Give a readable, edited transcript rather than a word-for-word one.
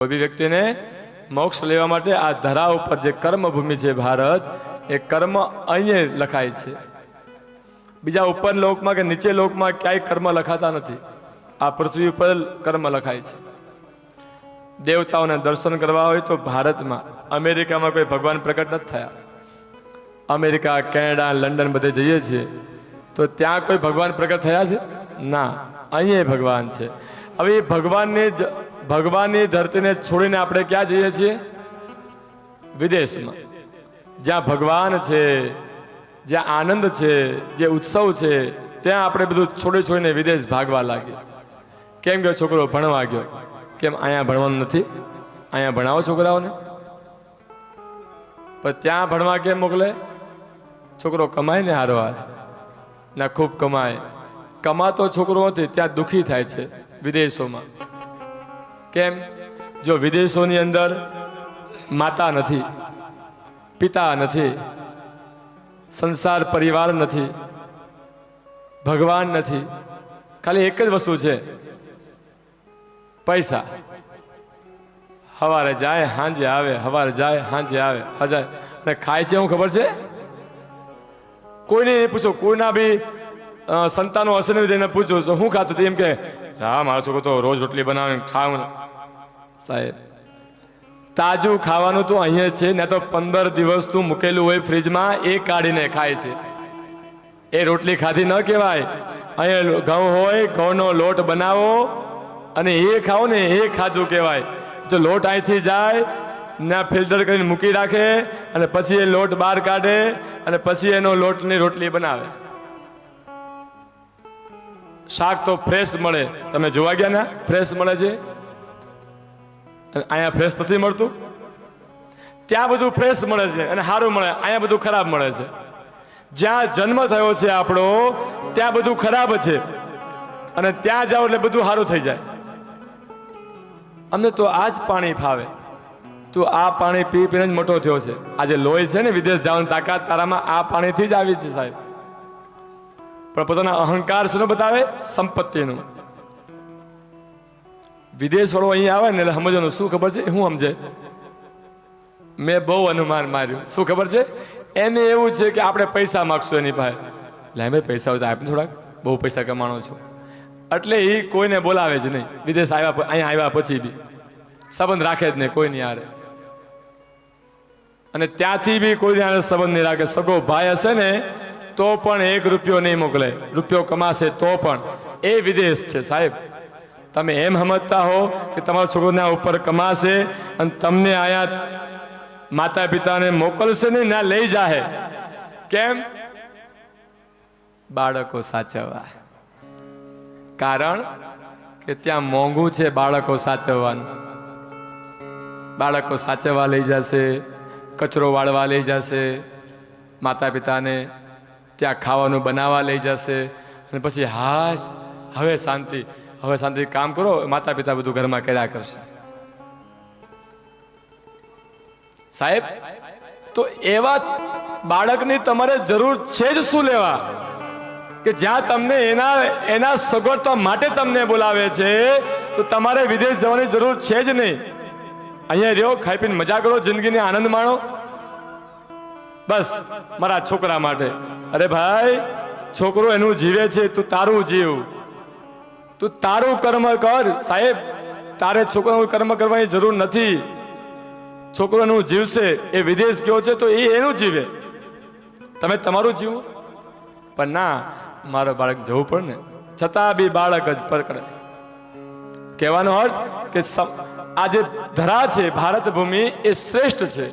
કોઈ બી વ્યક્તિને મોક્ષ લેવા માટે આ ધરા ઉપર જે કર્મભૂમિ છે ભારત, એ કર્મ અહીંયા લખાય છે. બીજા ઉપર લોકમાં કે નીચે લોકમાં ક્યાંય કર્મ લખાતા નથી. આ પૃથ્વી ઉપર કર્મ લખાય છે. દેવતાઓને દર્શન કરવા હોય તો ભારતમાં, અમેરિકામાં કોઈ ભગવાન પ્રકટ નથી થયા. અમેરિકા, કેનેડા, લંડન બધે જઈએ છીએ તો ત્યાં કોઈ ભગવાન પ્રકટ થયા છે? ના, અહીંયા ભગવાન છે. હવે એ ભગવાનની ધરતીને છોડીને આપણે ક્યાં જઈએ છીએ? વિદેશમાં, જ્યાં ભગવાન છે, જ્યાં આનંદ છે, જે ઉત્સવ છે, ત્યાં આપણે બધું છોડીને વિદેશ ભાગવા લાગીએ. કેમ કે છોકરો ભણવા ગયો, કેમ અહીંયા ભણવાનું નથી? અહીંયા ભણાવો છોકરાઓને. પણ ત્યાં ભણવા કેમ મોકલે? છોકરો કમાય ને હારવાર, ના ખૂબ કમાય. કમાતો છોકરો નથી, ત્યાં દુઃખી થાય છે વિદેશોમાં. કેમ? જો વિદેશોની અંદર માતા નથી, પિતા નથી, સંસાર પરિવાર નથી, ભગવાન નથી, ખાલી એક જ વસ્તુ છે, પૈસા. સવારે જાય સાંજે આવે, સવારે જાય સાંજે આવે, હજાર. અને ખાય છે હું ખબર છે? કોઈને પૂછો, કોઈના બી સંતાનો હશે ને એને પૂછો તો હું ખાતું? એમ કે હા મારો છોકરો તો રોજ રોટલી બનાવે ખાવું. સાહેબ, તાજું ખાવાનું તો અહીંયા છે ને, તો 15 દિવસ તું મૂકેલું હોય ફ્રીજમાં, એ કાઢીને ખાય છે. એ રોટલી ખાધી ન કહેવાય. અહીંયા ઘઉં હોય, ઘઉંનો લોટ બનાવો અને એ ખાઓ ને, એ ખાધું કહેવાય. તો લોટ અહીંથી જાય ને ફિલ્ટર કરીને મૂકી રાખે અને પછી એ લોટ બહાર કાઢે અને પછી એનો લોટની રોટલી બનાવે. શાક તો ફ્રેશ મળે. તમે જોવા ગયા ને, ફ્રેશ મળે છે. અહીંયા ફ્રેશ નથી મળતું. ત્યાં બધું ફ્રેશ મળે છે અને સારું મળે, અહીંયા બધું ખરાબ મળે છે. જ્યાં જન્મ થયો છે આપણો, ત્યાં બધું ખરાબ છે અને ત્યાં જાઓ એટલે બધું સારું થઈ જાય. અમને તો આ જ પાણી ફાવે. તું આ પાણી પી પીને જ મોટો થયો છે. આજે લોહી છે ને, વિદેશ જવાની તાકાત તારામાં આ પાણીથી જ આવી છે સાહેબ. પણ પોતાના અહંકાર શું બતાવે? સંપત્તિનું. વિદેશ વાળો અહીંયા આવે ને એટલે સમજવાનું શું ખબર છે? શું સમજે? મેં બહુ અનુમાન માર્યું. શું ખબર છે? એને એવું છે કે આપણે પૈસા માગશું એની પાસે. લે ભાઈ પૈસા હોય તો આપને થોડાક, બહુ પૈસા કમાણો છો. એટલે એ કોઈને બોલાવે જ નહીં. વિદેશ આવ્યા, અહીંયા આવ્યા પછી બી સંબંધ રાખે જ નહીં કોઈની હારે. અને ત્યાંથી બી કોઈની હારે સંબંધ નહીં રાખે. સગો ભાઈ હશે ને તો પણ 1 રૂપિયો નહીં મોકલે. રૂપિયો કમાશે તો પણ. એ વિદેશ છે સાહેબ. તમે એમ સમજતા હો કે તમારો છોકરો ઉપર કમાશે અને તમને અહીંયા માતા પિતાને મોકલશે નહીં, ના લઈ જાહે. કેમ? બાળકો સાચવવા. કારણ કે ત્યાં મોંઘું છે બાળકો સાચવવાનું. બાળકો સાચવવા લઈ જશે, કચરો વાળવા લઈ જશે, માતા પિતાને ત્યાં ખાવાનું બનાવવા લઈ જશે અને પછી હાશ હવે શાંતિ, હવે શાંતિ કામ કરો. માતા પિતા બધું ઘરમાં કર્યા કરશે. સાહેબ, તો એવા બાળકની તમારે જરૂર છે જ શું લેવા કે જ્યાં તમને એના સગવડતા માટે તમને બોલાવે છે, તો તમારે વિદેશ જવાની જરૂર છે જ નહીં. અહીંયા રહ્યો, ખાઈ પીને મજા કરો, જિંદગીને આનંદ માણો. બસ મારા છોકરા માટે. અરે ભાઈ, છોકરો એનું જીવે છે, તું તારું જીવ, તું તારું કર્મ કર. સાહેબ, તારે છોકરાનું કર્મ કરવાની જરૂર નથી. છોકરો એનું જીવશે. એ વિદેશ ગયો છે તો એ એનું જીવે, તમે તમારું જીવો. પણ ના, મારો બાળક જવું પડે ને, છતાં બી બાળક જ પકડે. કહેવાનો અર્થ કે આ જે ધરા છે ભારત ભૂમિ, એ શ્રેષ્ઠ છે.